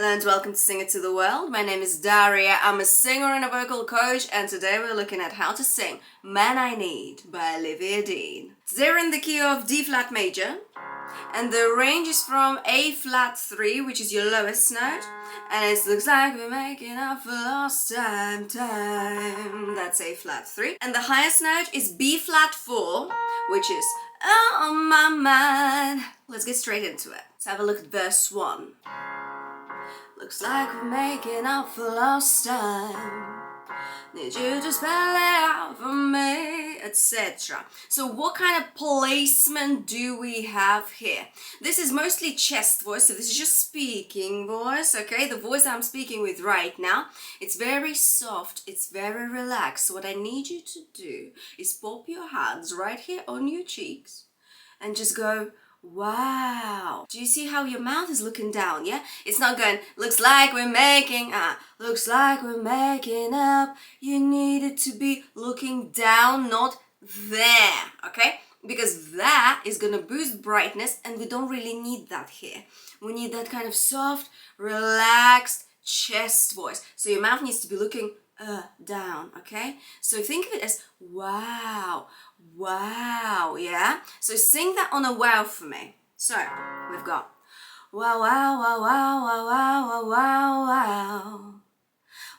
Hello and welcome to Sing It to the World. My name is Daria. I'm a singer and a vocal coach, and today we're looking at how to sing Man I Need by Olivia. Today we're in the key of D flat major, and the range is from A flat 3, which is your lowest note, and it looks like we're making up for lost time. That's A flat 3. And the highest note is B flat 4, which is on my mind. Let's get straight into it. Let's have a look at verse 1. Looks like we're making up for lost time. Need you to spell it out for me, etc. So what kind of placement do we have here? This is mostly chest voice, so this is just speaking voice, okay? The voice I'm speaking with right now. It's very soft, it's very relaxed. So what I need you to do is pop your hands right here on your cheeks and just go, wow. Do you see how your mouth is looking down, yeah? It's not going, looks like we're making, looks like we're making up. You need it to be looking down, not there, okay? Because that is gonna boost brightness, and we don't really need that here. We need that kind of soft, relaxed chest voice. So your mouth needs to be looking down, okay? So think of it as wow, wow, yeah? So sing that on a wow for me. So we've got wow, wow, wow, wow, wow, wow, wow, wow.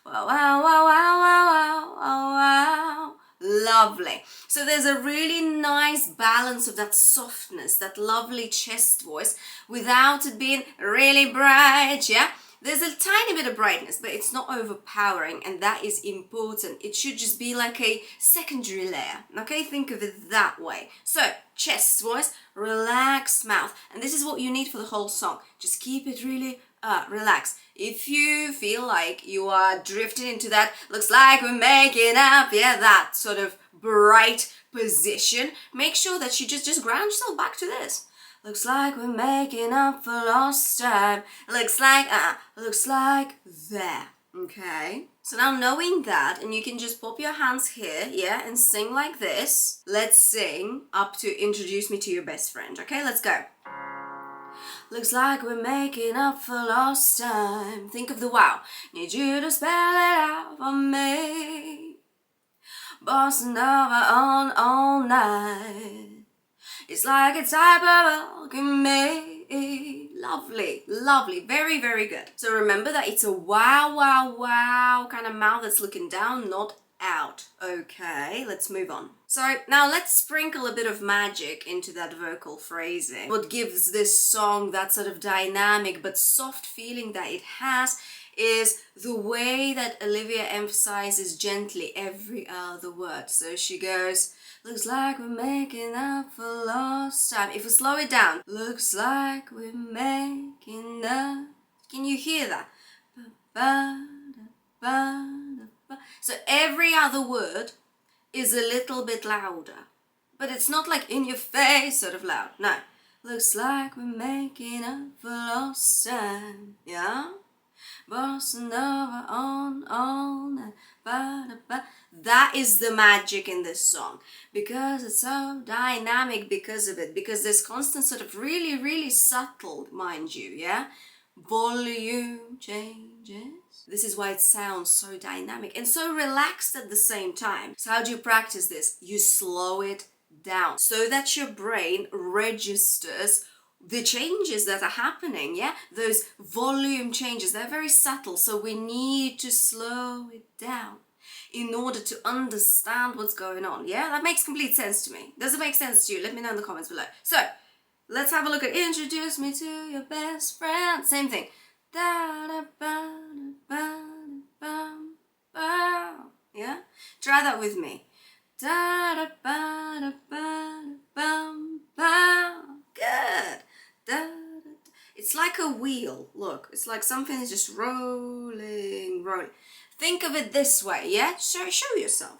Wow, wow, wow, wow, wow, wow, wow. Lovely. So there's a really nice balance of that softness, that lovely chest voice, without it being really bright, yeah? There's a tiny bit of brightness, but it's not overpowering, and that is important. It should just be like a secondary layer, okay? Think of it that way. So, chest voice, relaxed mouth, and this is what you need for the whole song. Just keep it really relaxed. If you feel like you are drifting into that, looks like we're making up, yeah, that sort of bright position, make sure that you just ground yourself back to this. Looks like we're making up for lost time. Looks like there. Okay? So now knowing that, and you can just pop your hands here, yeah, and sing like this. Let's sing up to Introduce Me to Your Best Friend. Okay, let's go. Looks like we're making up for lost time. Think of the wow. Need you to spell it out for me. Bossing over on all night. It's like a type of alchemy. Lovely, lovely, very, very good. So remember that it's a wow, wow, wow kind of mouth that's looking down, not out. Okay, let's move on. So now let's sprinkle a bit of magic into that vocal phrasing. What gives this song that sort of dynamic but soft feeling that it has is the way that Olivia emphasizes gently every other word. So she goes, looks like we're making up for lost time. If we slow it down, looks like we're making up. Can you hear that? So every other word is a little bit louder, but it's not like in your face sort of loud. No. Looks like we're making up for lost time. Yeah? Bossing over on all night. That is the magic in this song, because it's so dynamic because of it, because there's constant sort of really, really subtle, mind you, yeah? Volume changes. This is why it sounds so dynamic and so relaxed at the same time. So how do you practice this? You slow it down so that your brain registers the changes that are happening, yeah? Those volume changes, they're very subtle, so we need to slow it down in order to understand what's going on, yeah? That makes complete sense to me. Does it make sense to you? Let me know in the comments below. So, let's have a look at Introduce Me to Your Best Friend. Same thing. Yeah? Try that with me. Good. It's like a wheel. Look, it's like something is just rolling. Think of it this way, yeah? Show yourself.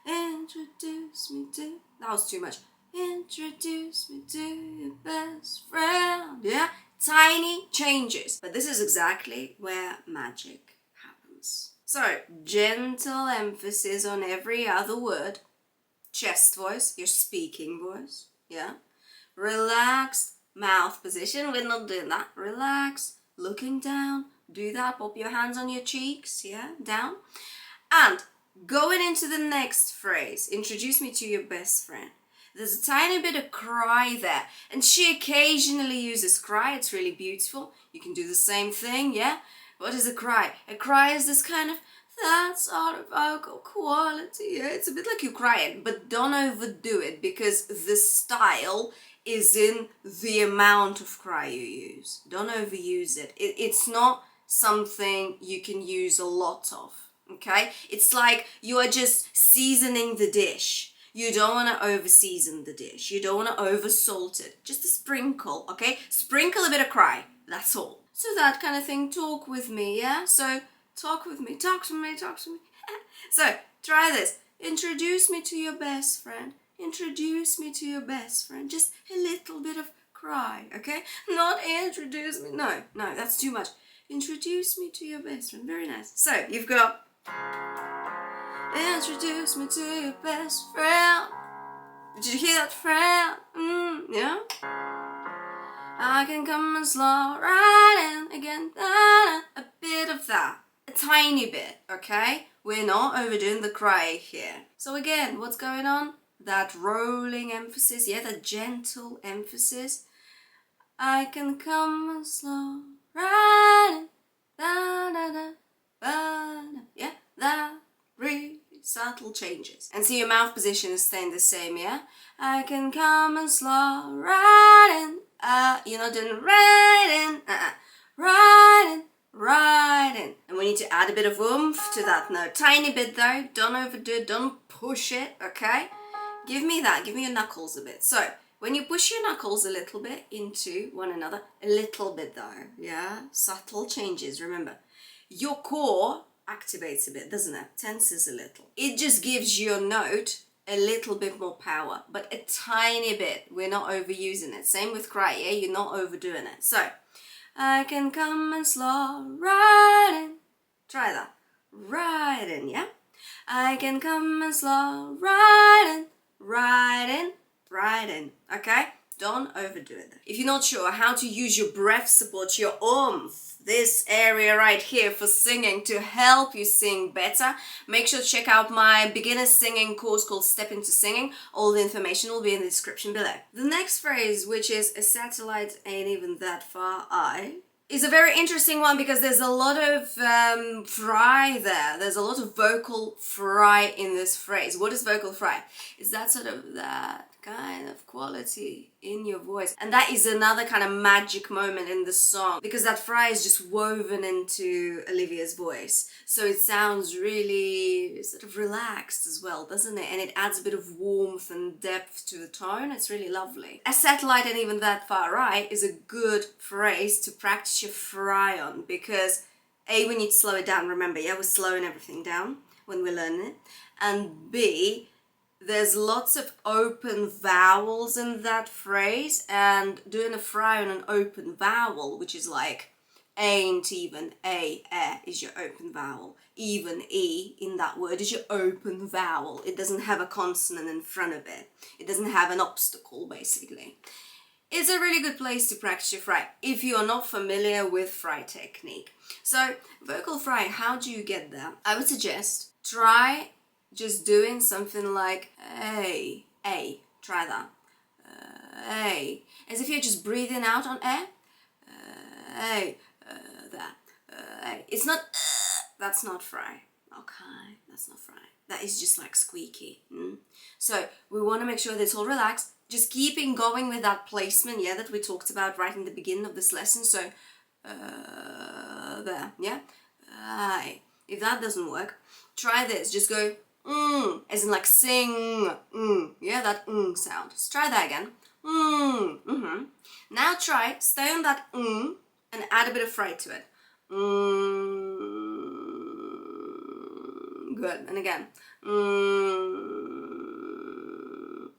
Introduce me to... That was too much. Introduce me to your best friend. Yeah? Tiny changes. But this is exactly where magic happens. So, gentle emphasis on every other word. Chest voice, your speaking voice. Yeah? Relaxed mouth position. We're not doing that. Relax, looking down, Do that, pop your hands on your cheeks, yeah, down. And going into the next phrase, introduce me to your best friend. There's a tiny bit of cry there, and she occasionally uses cry. It's really beautiful. You can do the same thing, yeah? What is a cry? A cry is this kind of that sort of vocal quality. Yeah? It's a bit like you crying, but don't overdo it because the style is in the amount of cry you use. Don't overuse it. It's not something you can use a lot of, okay? It's like you are just seasoning the dish. You don't want to over season the dish. You don't want to over salt it. Just a sprinkle, okay? Sprinkle a bit of cry. That's all. So that kind of thing, talk with me, yeah? So talk with me, talk to me, talk to me. So try this. Introduce me to your best friend. Introduce me to your best friend. Just a little bit of cry, okay? Not introduce me. No, that's too much. Introduce me to your best friend. Very nice. So you've got introduce me to your best friend. Did you hear that friend? Yeah? I can come and slow right in again. A bit of that. A tiny bit, okay? We're not overdoing the cry here. So again, what's going on? That rolling emphasis, yeah, that gentle emphasis. I can come and slow right in. Da, da, da, da, da. Yeah, that really subtle changes. And see, your mouth position is staying the same, yeah? I can come and slow right in. You're not doing right in. Right in. Right in. And we need to add a bit of oomph to that note. Tiny bit though. Don't overdo it. Don't push it, okay? Give me that. Give me your knuckles a bit. So, when you push your knuckles a little bit into one another, a little bit though, yeah? Subtle changes, remember. Your core activates a bit, doesn't it? Tenses a little. It just gives your note a little bit more power, but a tiny bit. We're not overusing it. Same with cry, yeah? You're not overdoing it. So, I can come and slow right in. Try that. Right in, yeah? I can come and slow right in. Right in. Right in, okay? Don't overdo it. If you're not sure how to use your breath support, your oomph, this area right here for singing to help you sing better, make sure to check out my beginner singing course called Step Into Singing. All the information will be in the description below. The next phrase, which is a satellite ain't even that far, is a very interesting one because there's a lot of fry there. There's a lot of vocal fry in this phrase. What is vocal fry? Is that sort of that kind of quality in your voice. And that is another kind of magic moment in the song because that fry is just woven into Olivia's voice. So it sounds really sort of relaxed as well, doesn't it? And it adds a bit of warmth and depth to the tone. It's really lovely. A satellite and even that far right is a good phrase to practice your fry on because A, we need to slow it down. Remember, yeah, we're slowing everything down when we're learning it. And B, there's lots of open vowels in that phrase, and doing a fry on an open vowel, which is like ain't even, is your open vowel. Even E in that word is your open vowel. It doesn't have a consonant in front of it. It doesn't have an obstacle, basically. It's a really good place to practice your fry if you are not familiar with fry technique. So, vocal fry, how do you get there? I would suggest try just doing something like A. Try that. A. As if you're just breathing out on air. A. That. A. It's not. That's not fry. Okay, that's not fry. That is just like squeaky. So we want to make sure that it's all relaxed. Just keeping going with that placement, yeah, that we talked about right in the beginning of this lesson. So there, yeah. If that doesn't work, try this. Just go as in like sing, yeah, that sound. Just try that again. Now try, stay on that and add a bit of fry to it. Good, and again.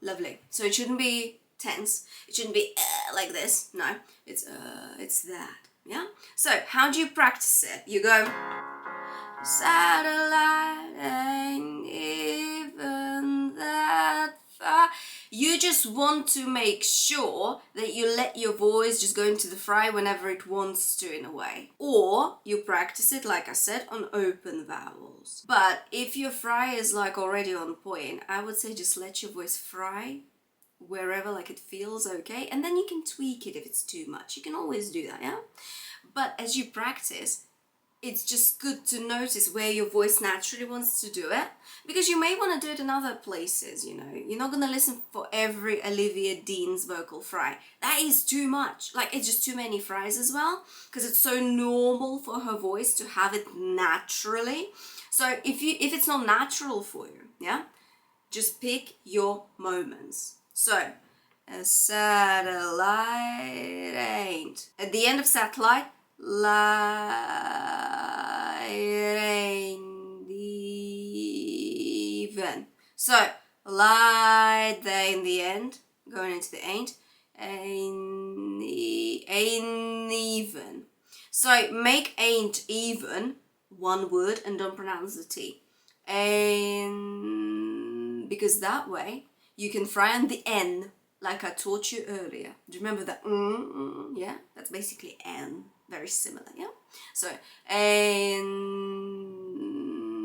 Lovely. So it shouldn't be tense. It shouldn't be like this. No, it's that. Yeah. So how do you practice it? You go. Satellite ain't even that far. You just want to make sure that you let your voice just go into the fry whenever it wants to, in a way. Or you practice it, like I said, on open vowels. But if your fry is like already on point, I would say just let your voice fry wherever like it feels okay, and then you can tweak it if it's too much. You can always do that, yeah? But as you practice, it's just good to notice where your voice naturally wants to do it, because you may want to do it in other places, you know. You're not going to listen for every Olivia Dean's vocal fry. That is too much. Like, it's just too many fries as well, because it's so normal for her voice to have it naturally. So if it's not natural for you, yeah, just pick your moments. So, a satellite ain't. At the end of satellite, light ain't even. So, light there in the end, going into the ain't even. So, make ain't even one word and don't pronounce the T. Ain't, because that way you can fry on the N, like I taught you earlier. Do you remember that? Yeah, that's basically N. Very similar, yeah? So, N,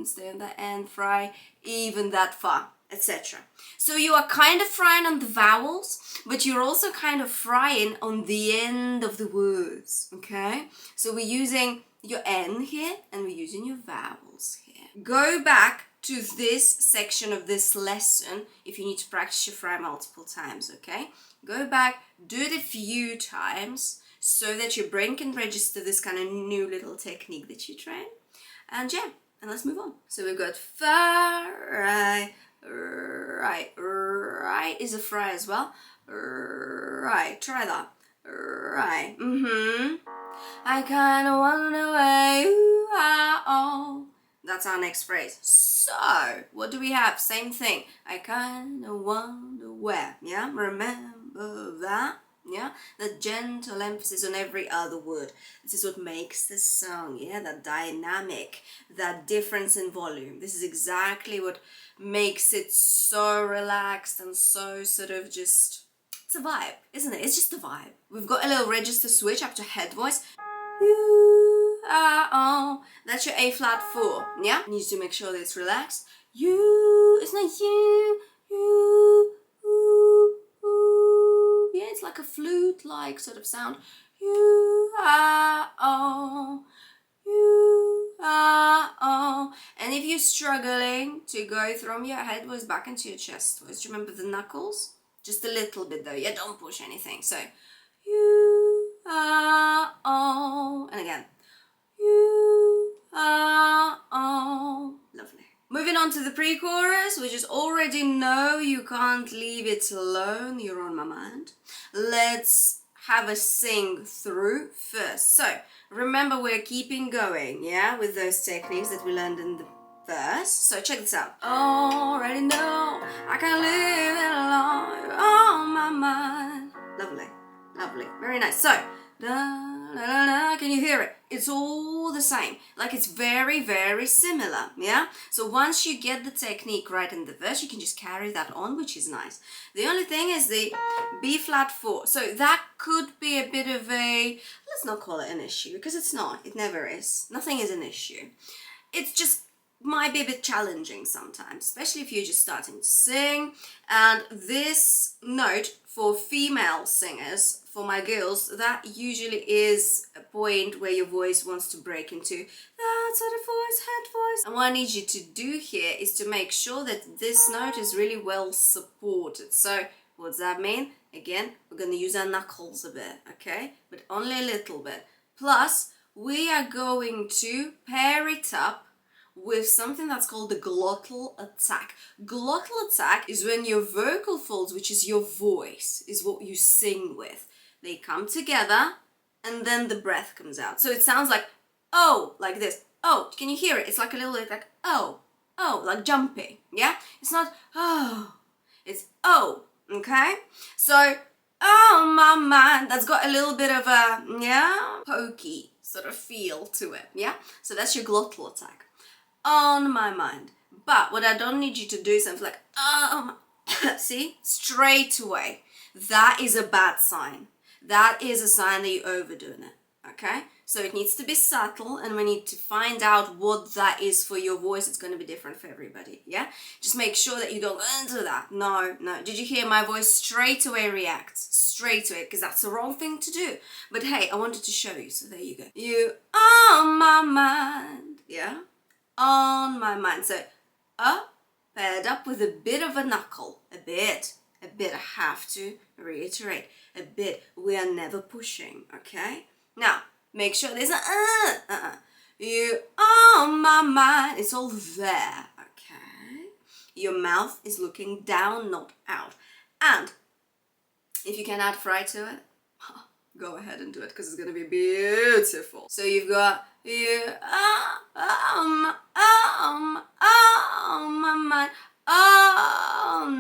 stay on the N, fry, even that far, etc. So you are kind of frying on the vowels, but you're also kind of frying on the end of the words, okay? So we're using your N here, and we're using your vowels here. Go back to this section of this lesson if you need to practice your fry multiple times, okay? Go back, do it a few times so that your brain can register this kind of new little technique that you train. And yeah, and let's move on. So we've got fry, right is a fry as well. Right, try that. Right, I kinda wanna way, ooh, ah, oh. That's our next phrase. So, what do we have? Same thing. I kinda wonder where. Yeah, remember that. Yeah, the gentle emphasis on every other word. This is what makes the song. Yeah, that dynamic, that difference in volume. This is exactly what makes it so relaxed and so sort of just. It's a vibe, isn't it? It's just a vibe. We've got a little register switch up to head voice. You are oh. That's your A flat 4. Yeah? Needs to make sure that it's relaxed. You, it's not you, you, ooh, ooh. Yeah, it's like a flute-like sort of sound. You are oh. You are oh. And if you're struggling to go from your head voice back into your chest voice, do you remember the knuckles? Just a little bit though. Yeah, don't push anything. So, you are oh. And again. You are oh. Lovely. Moving on to the pre-chorus, we just already know you can't leave it alone. You're on my mind. Let's have a sing through first. So, remember we're keeping going, yeah, with those techniques that we learned in the verse. So check this out. Already know I can't leave it alone. You're on my mind. Lovely, lovely, very nice. So, da, da, da, da. Can you hear it? It's all the same. Like it's very, very similar, yeah? So once you get the technique right in the verse, you can just carry that on, which is nice. The only thing is the B flat 4. So that could be a bit of a, let's not call it an issue, because it's not. It never is. Nothing is an issue. It's just might be a bit challenging sometimes, especially if you're just starting to sing. And this note for female singers, for my girls, that usually is a point where your voice wants to break into that sort of voice, head voice. And what I need you to do here is to make sure that this note is really well supported. So what does that mean? Again, we're going to use our knuckles a bit, okay? But only a little bit. Plus, we are going to pair it up with something that's called the glottal attack. Glottal attack is when your vocal folds, which is your voice, is what you sing with. They come together and then the breath comes out. So it sounds like, oh, like this. Oh, can you hear it? It's like a little bit like, oh, like jumpy, yeah? It's not, oh, it's oh, okay? So, oh, my mind, that's got a little bit of a, yeah, pokey sort of feel to it, yeah? So that's your glottal attack. On my mind. But what I don't need you to do is something like, oh, See? Straight away. That is a bad sign. That is a sign that you're overdoing it, okay? So it needs to be subtle, and we need to find out what that is for your voice. It's going to be different for everybody, yeah? Just make sure that you don't go into that. No. Did you hear my voice straight away reacts? Straight away, because that's the wrong thing to do. But hey, I wanted to show you, so there you go. You on my mind, yeah? On my mind. So, paired up with a bit of a knuckle. A bit. I have to reiterate. A bit. We are never pushing, okay? Now, make sure there's a You on my mind. It's all there, okay? Your mouth is looking down, not out. And if you can add fry to it, go ahead and do it, because it's going to be beautiful. So you've got you on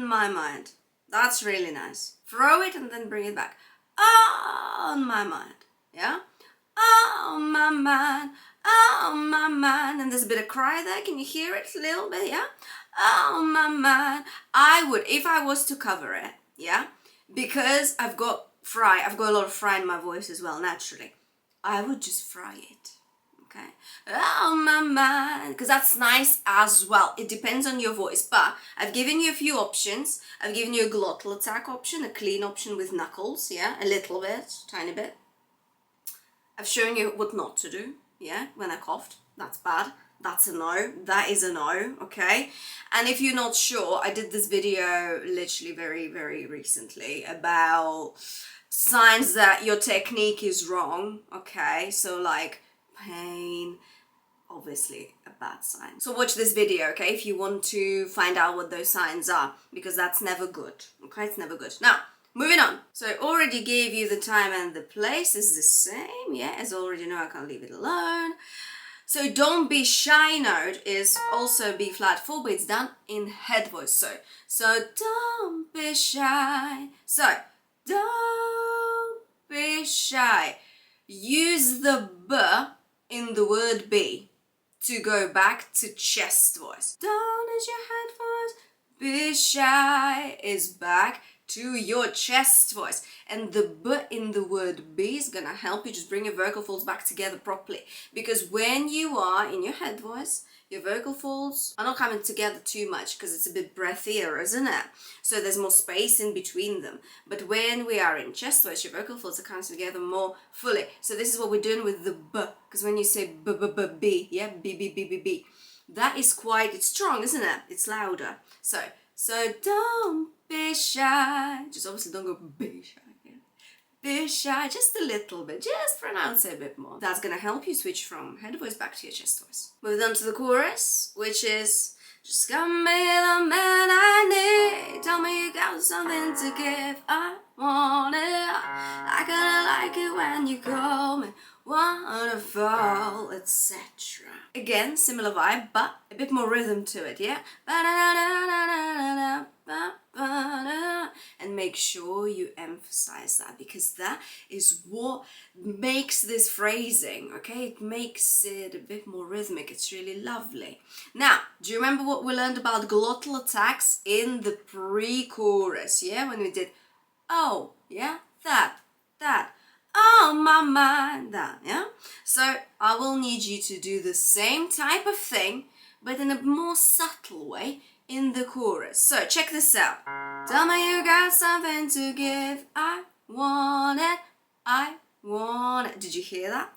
my mind. That's really nice. Throw it and then bring it back. On my mind. Yeah? On my mind. On my mind. And there's a bit of cry there. Can you hear it a little bit? Yeah? On my mind. I would, if I was to cover it, yeah? Because I've got a lot of fry in my voice as well, naturally. I would just fry it. Okay? Oh my mind, because that's nice as well. It depends on your voice, but I've given you a few options. I've given you a glottal attack option, a clean option with knuckles, yeah, a little bit, tiny bit. I've shown you what not to do, yeah, when I coughed. That's bad. That's a no. That is a no, okay? And if you're not sure, I did this video literally very, very recently about signs that your technique is wrong, okay? So like pain, obviously a bad sign. So watch this video, okay, if you want to find out what those signs are, because that's never good, okay? It's never good. Now, moving on. So I already gave you the time and the place. This is the same, yeah, as already know, I can't leave it alone. So don't be shy note is also B flat 4, but it's done in head voice. So don't be shy. So don't be shy. Use the B in the word be to go back to chest voice. Down is your head voice. Be shy is back to your chest voice. And the B in the word be is gonna help you just bring your vocal folds back together properly. Because when you are in your head voice, your vocal folds are not coming together too much because it's a bit breathier, isn't it? So there's more space in between them. But when we are in chest voice, your vocal folds are coming together more fully. So this is what we're doing with the B. Because when you say B, B, B, B, yeah, B, B, B, B, B, that is quite, it's strong, isn't it? It's louder. So don't be shy. Just obviously don't go be shy. Yeah? Be shy, just a little bit. Just pronounce it a bit more. That's gonna help you switch from head voice back to your chest voice. Move on to the chorus, which is just come be the man I need. Tell me you got something to give. I want it. I kinda like it when you call me wonderful, etc. Again, similar vibe, but a bit more rhythm to it, yeah? And make sure you emphasize that, because that is what makes this phrasing, okay? It makes it a bit more rhythmic. It's really lovely. Now, do you remember what we learned about glottal attacks in the pre-chorus, yeah? When we did, oh, yeah? That. On my mind, that, yeah? So I will need you to do the same type of thing, but in a more subtle way in the chorus. So check this out. Tell me you got something to give. I want it. I want it. Did you hear that?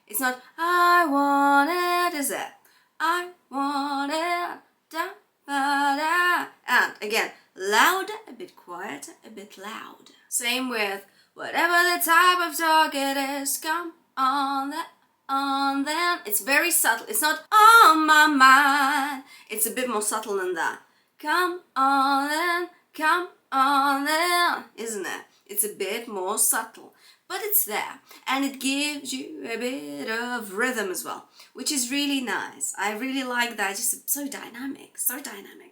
It's not I want it, is it? I want it. Da, da, da. And again, louder, a bit quieter, a bit louder. Same with whatever the type of talk it is, come on that, on then. It's very subtle. It's not on my mind. It's a bit more subtle than that. Come on then, isn't it? It's a bit more subtle, but it's there. And it gives you a bit of rhythm as well, which is really nice. I really like that. Just so dynamic,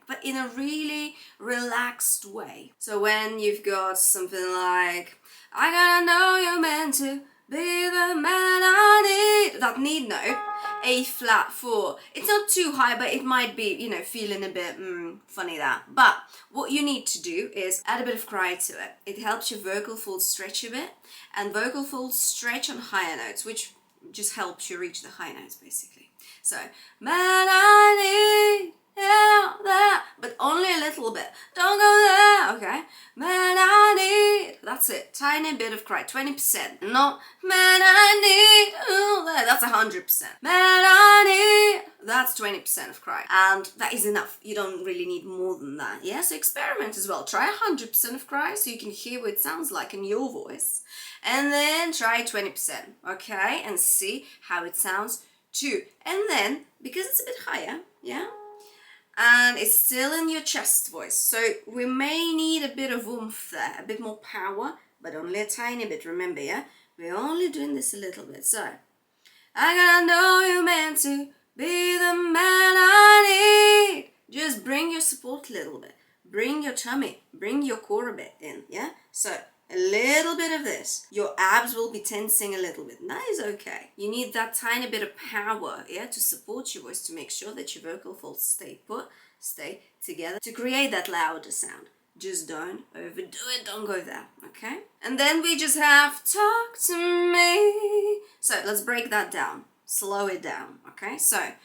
but in a really relaxed way. So when you've got something like, I gotta know you're meant to be the man I need, that need note, A flat 4. It's not too high, but it might be, you know, feeling a bit funny that. But what you need to do is add a bit of cry to it. It helps your vocal folds stretch a bit, and vocal folds stretch on higher notes, which just helps you reach the high notes basically. So, man, I need help there, but only a little bit. Don't go there, okay? Man, I need. That's it. Tiny bit of cry, 20%. No, man, I need. Oh, there. That's 100%. Man, I need. That's 20% of cry, and that is enough. You don't really need more than that. Yeah. So experiment as well. Try 100% of cry so you can hear what it sounds like in your voice, and then try 20%. Okay, and see how it sounds too. And then because it's a bit higher, yeah. And it's still in your chest voice, so we may need a bit of oomph there, a bit more power, but only a tiny bit, remember, yeah? We're only doing this a little bit, so I gotta know you meant to be the man I need. Just bring your support a little bit, bring your tummy, bring your core a bit in, yeah? So a little bit of this. Your abs will be tensing a little bit. And that is okay. You need that tiny bit of power, yeah, to support your voice, to make sure that your vocal folds stay put, stay together, to create that louder sound. Just don't overdo it. Don't go there, okay? And then we just have talk to me. So let's break that down. Slow it down, okay? So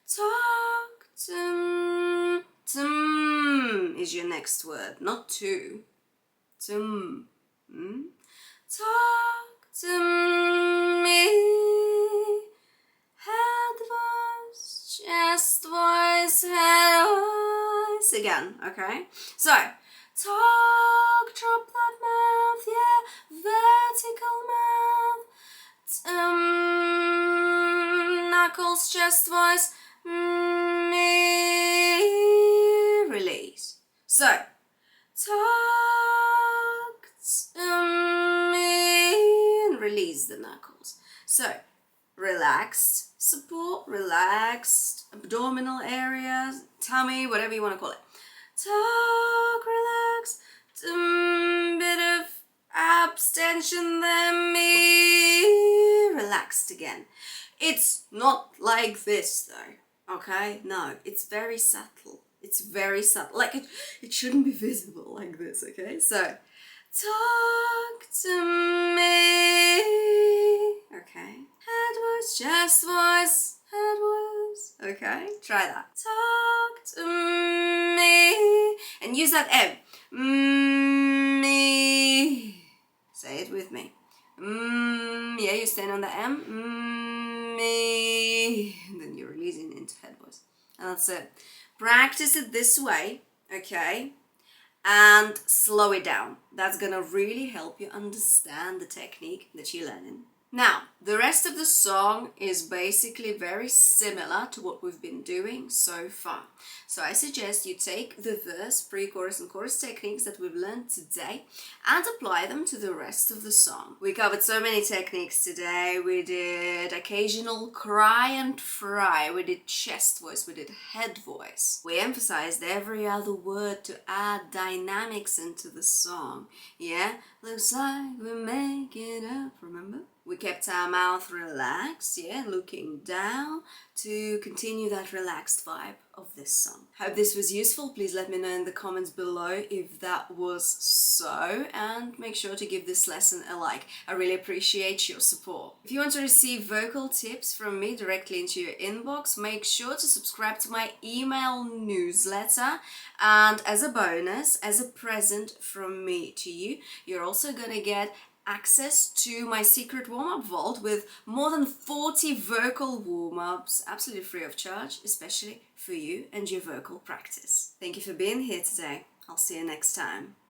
talk to is your next word, not to. Talk to me. Head voice, chest voice, head voice. Again, okay? So, talk, drop that mouth, yeah, vertical mouth. Knuckles, chest voice, me, release. So, talk to me and release the knuckles. So, relaxed support, relaxed abdominal areas, tummy, whatever you want to call it. Talk, relax, bit of abs tension, then me, relaxed again. It's not like this though, okay? No, it's very subtle. It's very subtle. Like it shouldn't be visible like this, okay? So, talk to me. Okay. Head voice, chest voice, head voice. Okay, try that. Talk to me. And use that M. Me. Say it with me. Yeah, you stand on the M. Me. And then you're releasing into head voice. And that's it. Practice it this way, okay? And slow it down. That's gonna really help you understand the technique that you're learning. Now, the rest of the song is basically very similar to what we've been doing so far. So I suggest you take the verse, pre-chorus and chorus techniques that we've learned today and apply them to the rest of the song. We covered so many techniques today. We did occasional cry and fry. We did chest voice. We did head voice. We emphasized every other word to add dynamics into the song. Yeah? Looks like we make it up, remember? We kept our mouth relaxed, yeah, looking down to continue that relaxed vibe of this song. Hope this was useful. Please let me know in the comments below if that was so, and make sure to give this lesson a like. I really appreciate your support. If you want to receive vocal tips from me directly into your inbox, make sure to subscribe to my email newsletter. And as a bonus, as a present from me to you, you're also gonna get access to my secret warm-up vault with more than 40 vocal warm-ups, absolutely free of charge, especially for you and your vocal practice. Thank you for being here today. I'll see you next time.